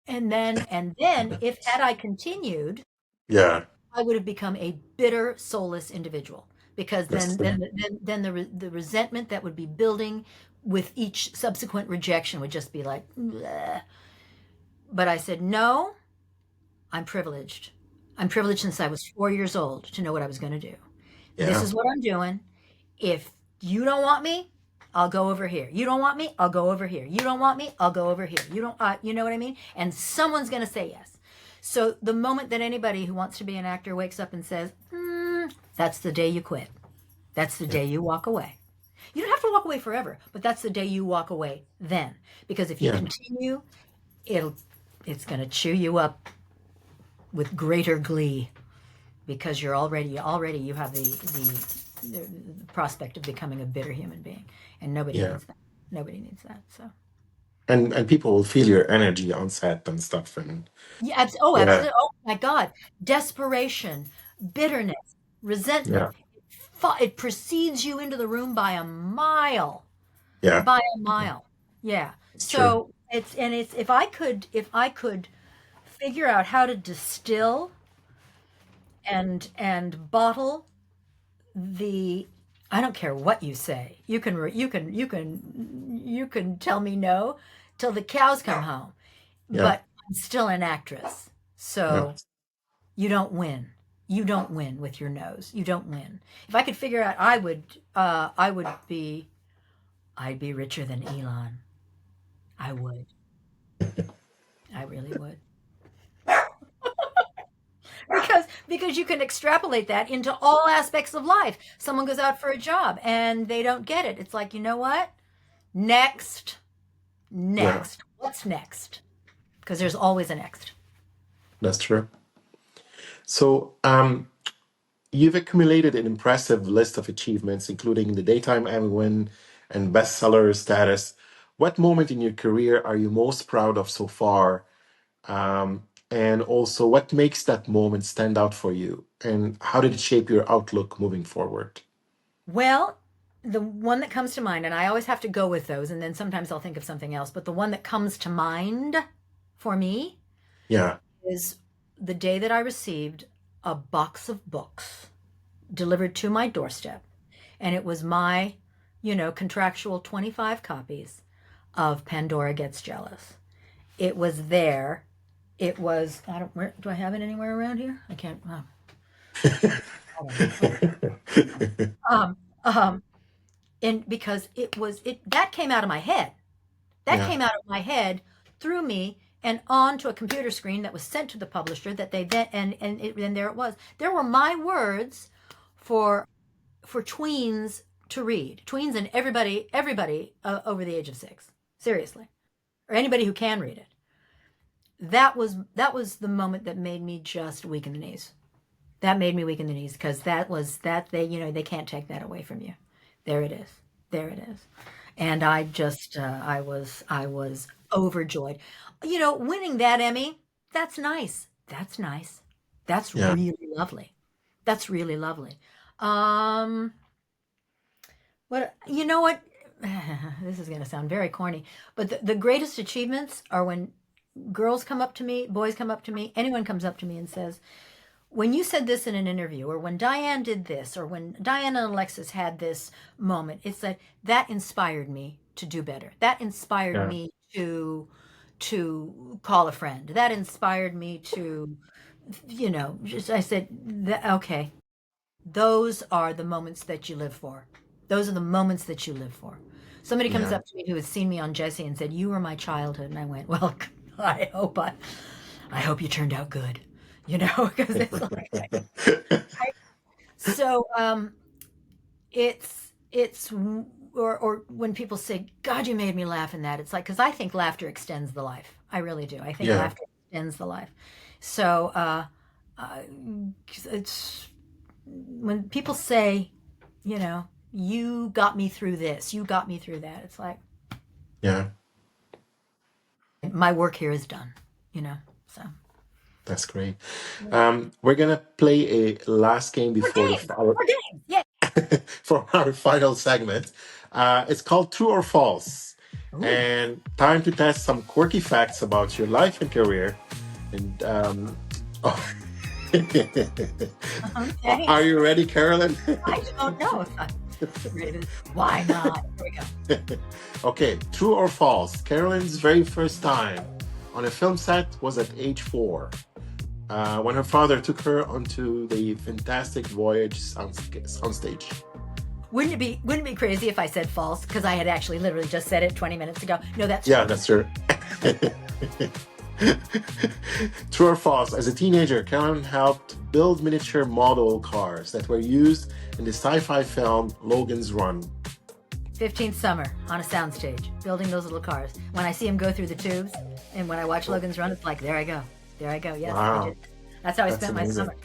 And then if had I continued, Yeah. I would have become a bitter, soulless individual, because That's then true. the resentment that would be building with each subsequent rejection would just be like, bleh. But I said, no, I'm privileged. I'm privileged since I was 4 years old to know what I was going to do. This Yeah. is what I'm doing. If you don't want me, I'll go over here. You don't want me, I'll go over here. You don't want me, I'll go over here. You know what I mean? And someone's going to say yes. So the moment that anybody who wants to be an actor wakes up and says, that's the day you quit. That's the Yeah. day you walk away. You don't have to walk away forever, but that's the day you walk away then. Because if you Yeah. continue, it's going to chew you up with greater glee, because you're already you have the prospect of becoming a bitter human being, and nobody Yeah. needs that. Nobody needs that. So And people will feel your energy on set and stuff. And yeah, yeah. absolutely. Oh my God, desperation, bitterness, resentment. Yeah. It precedes you into the room by a mile. Yeah. By a mile. Yeah. It's true. So it's if I could figure out how to distill and bottle the I don't care what you say. You can tell me no till the cows come home. Yeah. But I'm still an actress. Yeah. So you don't win. You don't win with your nose. You don't win. If I could figure out, I'd be richer than Elon. I would. I really would. Because you can extrapolate that into all aspects of life. Someone goes out for a job and they don't get it. It's like, you know what? Next. Yeah. Next. What's next? Because there's always a next. That's true. So, you've accumulated an impressive list of achievements, including the Daytime Emmy win and bestseller status. What moment in your career are you most proud of so far? And also, what makes that moment stand out for you? And how did it shape your outlook moving forward? Well, the one that comes to mind, and I always have to go with those, and then sometimes I'll think of something else, but the one that comes to mind for me Yeah, is the day that I received a box of books delivered to my doorstep. And it was my, contractual 25 copies of Pandora Gets Jealous. It was there. It was, I don't, where, do I have it anywhere around here? I can't, I don't know. Um, um, and because that came out of my head. That yeah, came out of my head through me and onto a computer screen that was sent to the publisher that they then, and there it was. There were my words for tweens to read, tweens and everybody over the age of 6, seriously, or anybody who can read it. That was the moment that made me just weak in the knees. That made me weak in the knees because they can't take that away from you. There it is. There it is. And I just I was overjoyed. Winning that Emmy, that's nice. That's nice. That's yeah, really lovely. That's really lovely. Um what this is going to sound very corny, but the greatest achievements are when girls come up to me, boys come up to me, anyone comes up to me and says, when you said this in an interview, or when Diane did this, or when Diane and Alexis had this moment, it's like that inspired me to do better. That inspired yeah, me to call a friend. That inspired me to, just I said, okay, those are the moments that you live for. Those are the moments that you live for. Somebody comes yeah. up to me who has seen me on Jessie and said, "You were my childhood," and I went, "Well, I hope you turned out good." Because it's like so. It's or when people say, "God, you made me laugh," in that, it's like because I think laughter extends the life. I really do. I think Yeah, laughter extends the life. So uh, it's when people say, you got me through this, you got me through that. It's like yeah. my work here is done. You know. So That's great. We're gonna play a last game more before games, more games. Yeah. for our final segment. It's called True or False, Ooh. and time to test some quirky facts about your life and career. And oh. Okay. Are you ready, Carolyn? I don't know if I'm ready. Why not? Here we go. Okay, true or false? Carolyn's very first time on a film set was at age 4, when her father took her onto the Fantastic Voyage soundstage. Wouldn't it be crazy if I said false? Because I had actually literally just said it 20 minutes ago. No, that's Yeah, true. that's true. True or false? As a teenager, Carolyn helped build miniature model cars that were used in the sci-fi film Logan's Run. 15th summer on a soundstage, building those little cars. When I see him go through the tubes, and when I watch Logan's Run, it's like, there I go. There I go. Yes, I Wow, did. That's how I that's spent my amazing. summer.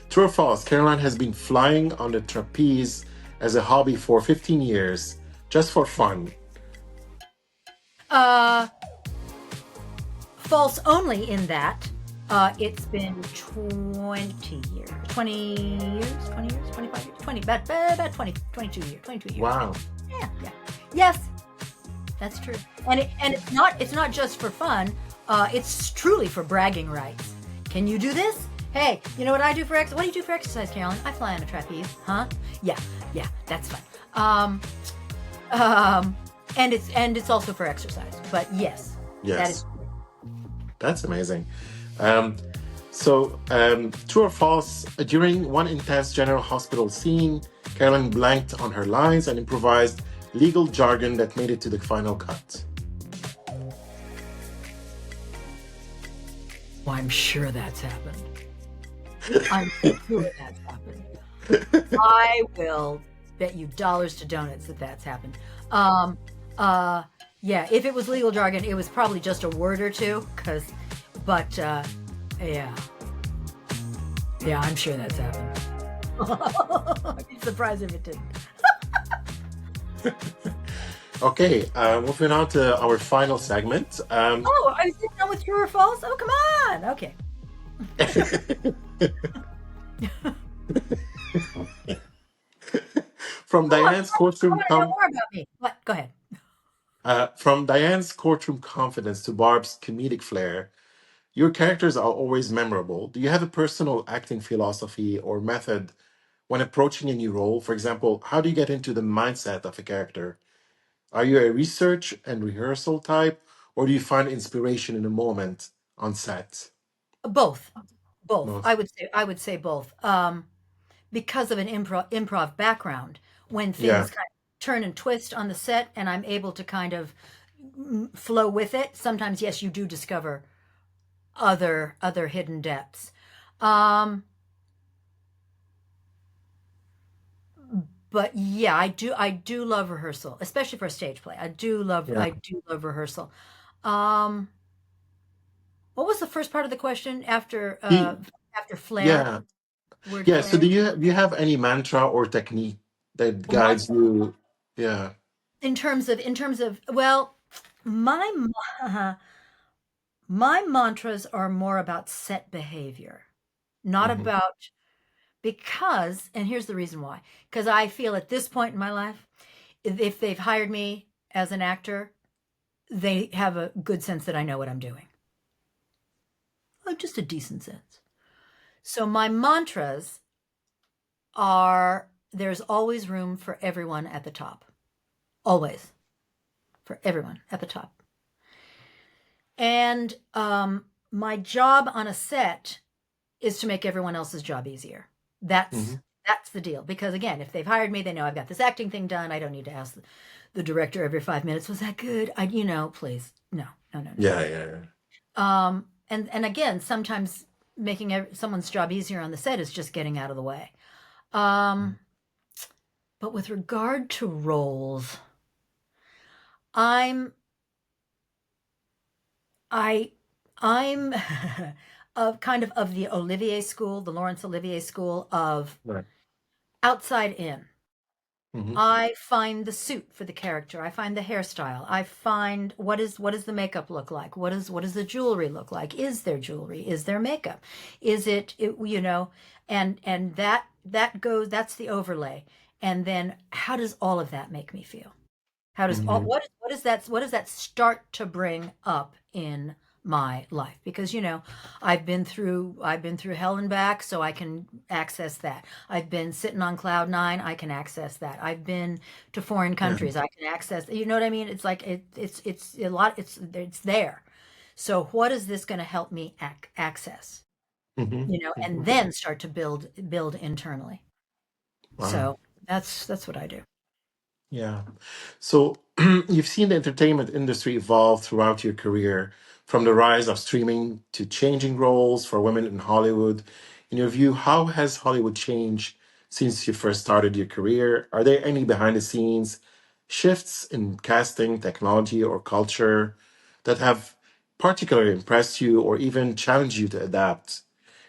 True or false? Caroline has been flying on the trapeze as a hobby for 15 years, just for fun. Uh, False only in that it's been 20 years. 20 years? 20 years? 25 years? 20, about 20, 22 years. 22 years. Wow. Yeah, yeah. Yes, that's true. And it's not just for fun. It's truly for bragging rights. Can you do this? Hey, you know what I do for exercise? What do you do for exercise, Carolyn? I fly on a trapeze. Huh? Yeah, that's fun. And it's also for exercise. But yes, that is Yes, that's amazing. True or false? During one intense General Hospital scene, Carolyn blanked on her lines and improvised legal jargon that made it to the final cut. Well, I'm sure that's happened. I'm sure that's happened. I will bet you dollars to donuts that that's happened. Yeah, if it was legal jargon, it was probably just a word or two, yeah. Yeah, I'm sure that's happened. I'd be surprised if it didn't. Okay, moving on to our final segment. Oh, are you sitting down with true or false? Oh, come on. Okay. From Oh, Diane's I courtroom want to know more about me. What? Go ahead. from Diane's courtroom confidence to Barb's comedic flair, your characters are always memorable. Do you have a personal acting philosophy or method when approaching a new role? For example, how do you get into the mindset of a character? Are you a research and rehearsal type, or do you find inspiration in a moment on set? Both. Both. Most. I would say both. Because of an improv background, when Yeah. things kind of turn and twist on the set and I'm able to kind of flow with it, sometimes yes, you do discover other hidden depths. Um, but yeah, I do love rehearsal, especially for a stage play. Yeah. I do love rehearsal. Um, what was the first part of the question He, after flair? yeah. Word Yeah. So flair? do you have any mantra or technique that guides Mantra you? Yeah. in terms of well, my mo- my mantras are more about set behavior, not Hmm. about because and here's the reason why. Because I feel at this point in my life, if they've hired me as an actor, they have a good sense that I know what I'm doing. Oh, just a decent sense. So my mantras are there's always room for everyone at the top. Always for everyone at the top. And my job on a set is to make everyone else's job easier. Hmm. That's the deal. Because again, if they've hired me, they know I've got this acting thing done. I don't need to ask the director every 5 minutes, was that good? Please. No, no, no, no. Yeah. Yeah. Yeah. And again, sometimes making someone's job easier on the set is just getting out of the way. Um, but with regard to roles, I'm I I'm of kind of the Olivier school, the Laurence Olivier school of Right. outside in. Hmm. I find the suit for the character. I find the hairstyle. I find what does the makeup look like? What does the jewelry look like? Is there jewelry? Is there makeup? Is it, and that's the overlay. And then how does all of that make me feel? How does all Hmm. what does that start to bring up in my life? Because I've been through hell and back, so I can access that. I've been sitting on cloud nine, I can access that. I've been to foreign Yeah. countries, I can access. You know what I mean? It's like it's a lot. It's there. So what is this going to help me access? Hmm. And Hmm. then start to build internally. Wow. So that's what I do. Yeah. So you've seen the entertainment industry evolve throughout your career, from the rise of streaming to changing roles for women in Hollywood. In your view, how has Hollywood changed since you first started your career? Are there any behind the scenes shifts in casting, technology, or culture that have particularly impressed you or even challenged you to adapt?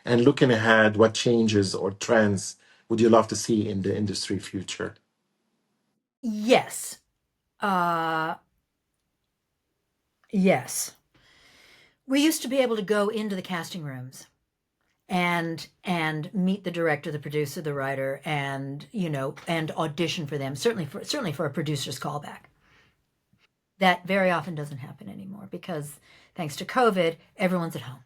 And looking ahead, what changes or trends would you love to see in the industry future? Yes. Uh yes. We used to be able to go into the casting rooms and meet the director, the producer, the writer, and audition for them. Certainly for a producer's callback. That very often doesn't happen anymore because thanks to COVID, everyone's at home.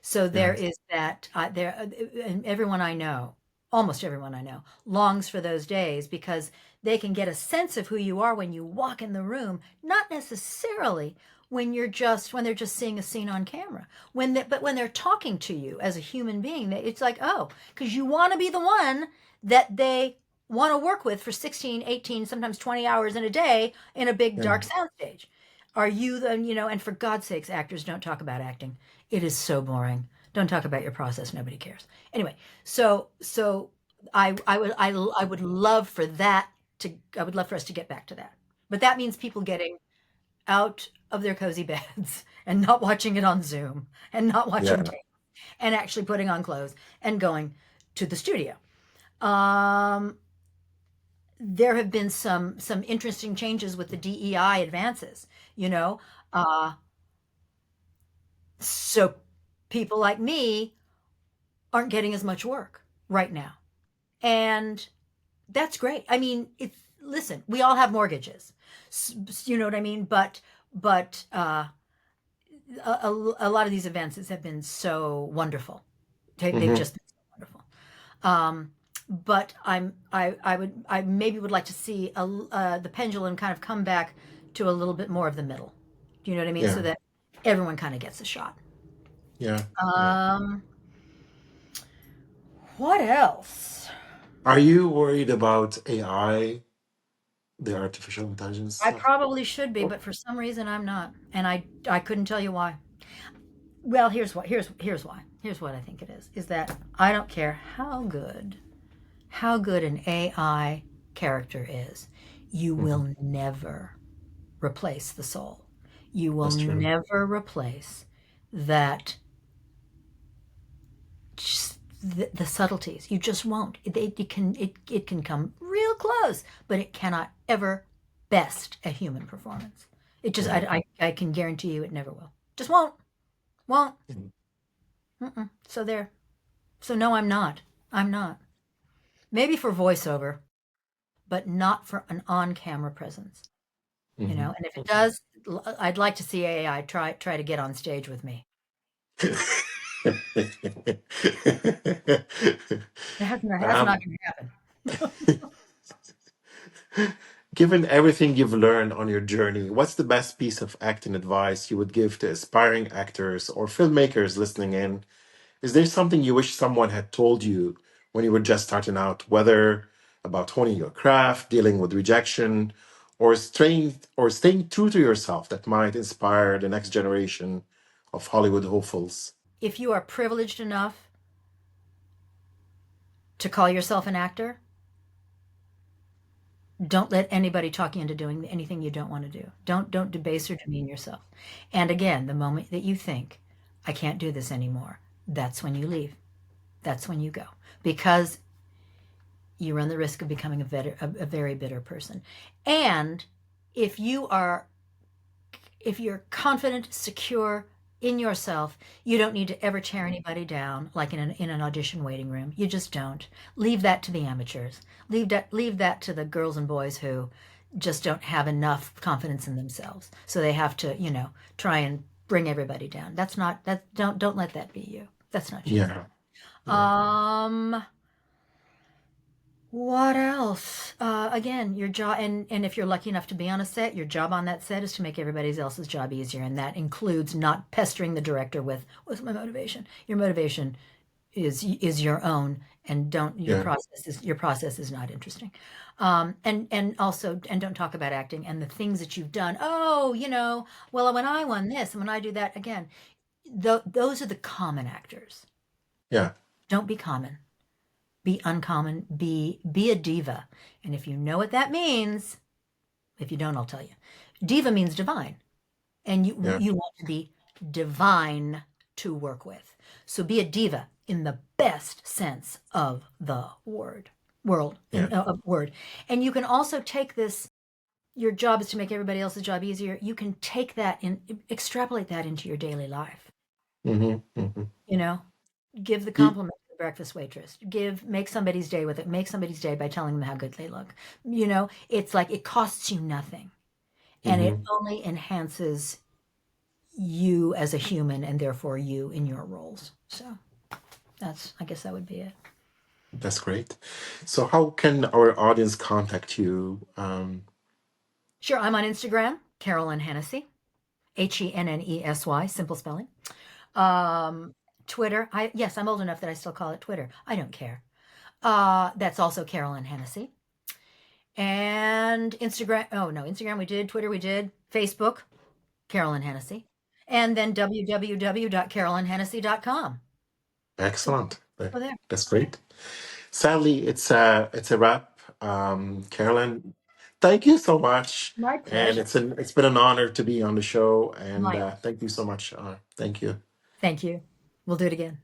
So there Yes. is that and everyone I know, almost everyone I know, longs for those days because they can get a sense of who you are when you walk in the room, not necessarily when they're just seeing a scene on camera. But when they're talking to you as a human being, it's like, oh, because you want to be the one that they want to work with for 16, 18, sometimes 20 hours in a day in a big Yeah. dark soundstage. Are you and for God's sakes, actors don't talk about acting. It is so boring. Don't talk about your process. Nobody cares. Anyway, so I would love for that to I would love for us to get back to that. But that means people getting out of their cozy beds and not watching it on Zoom and not watching Yeah. tape and actually putting on clothes and going to the studio. Um there have been some interesting changes with the DEI advances, you know. Uh, so people like me aren't getting as much work right now. And that's great. I mean, it's listen, we all have mortgages. You know what I mean? But a lot of these events have been so wonderful. They've Hmm. just been so wonderful. Um, but I maybe would like to see the pendulum kind of come back to a little bit more of the middle. Do you know what I mean? So Yeah, that everyone kind of gets a shot. yeah, yeah. Um, what else? Are you worried about AI, the artificial intelligence I stuff? probably should be, but for some reason I'm not, and I couldn't tell you why. Well, here's why. Here's what I think it is that I don't care how good an AI character is, you Hmm. will never replace the soul. You will That's true. never replace that the subtleties. You just won't. It can come real close, but it cannot ever best a human performance. It just Yeah. I can guarantee you it never will. Just won't. Mhm. Mm-mm. So there. So no, I'm not. I'm not. Maybe for voiceover, but not for an on-camera presence. You know, Mhm. and if it does, I'd like to see AI try to get on stage with me. That's not Um, going to happen. given everything you've learned on your journey, what's the best piece of acting advice you would give to aspiring actors or filmmakers listening in? Is there something you wish someone had told you when you were just starting out, whether about honing your craft, dealing with rejection, or staying true to yourself that might inspire the next generation of Hollywood hopefuls? If you are privileged enough to call yourself an actor, don't let anybody talk you into doing anything you don't want to do. Don't debase or demean yourself. And again, the moment that you think, I can't do this anymore, that's when you leave. That's when you go. Because you run the risk of becoming a very bitter person. And if you are if you're confident, secure in yourself, you don't need to ever tear anybody down like in an audition waiting room. You just don't. Leave that to the amateurs. Leave that to the girls and boys who just don't have enough confidence in themselves. So they have to, try and bring everybody down. That's not that don't let that be you. That's not you. Yeah, yeah. Um what else? Again, your job, and if you're lucky enough to be on a set, your job on that set is to make everybody else's job easier, and that includes not pestering the director with "What's my motivation?" Your motivation is your own, and don't Yeah. your process is not interesting. And also, and don't talk about acting and the things that you've done. Oh, well, when I won this and when I do that again, those are the common actors. Yeah. Don't be common. Be uncommon, be a diva. And if you know what that means, if you don't, I'll tell you. Diva means divine, and you Yeah. you want to be divine to work with. So be a diva in the best sense of the Yeah. word. And you can also take this. Your job is to make everybody else's job easier. You can take that and extrapolate that into your daily life. Hmm. Hmm. You know, give the compliment to the breakfast waitress. Make somebody's day with it. Make somebody's day by telling them how good they look. It's like it costs you nothing, and it Hmm. only enhances you as a human and therefore you in your roles. So I guess that would be it. That's great. So, how can our audience contact you? Sure, I'm on Instagram, Carolyn Hennesy, Hennessy, simple spelling. Um, Twitter, yes, I'm old enough that I still call it Twitter. I don't care. That's also Carolyn Hennesy. And Instagram, oh no, Instagram we did, Twitter we did, Facebook, Carolyn Hennesy, and then www.carolynhennessy.com. So Excellent. go there. That's great. Sadly, it's a wrap. Carolyn, thank you so much, My and pleasure. it's been an honor to be on the show. And My, thank you so much. Thank you. thank you. We'll do it again.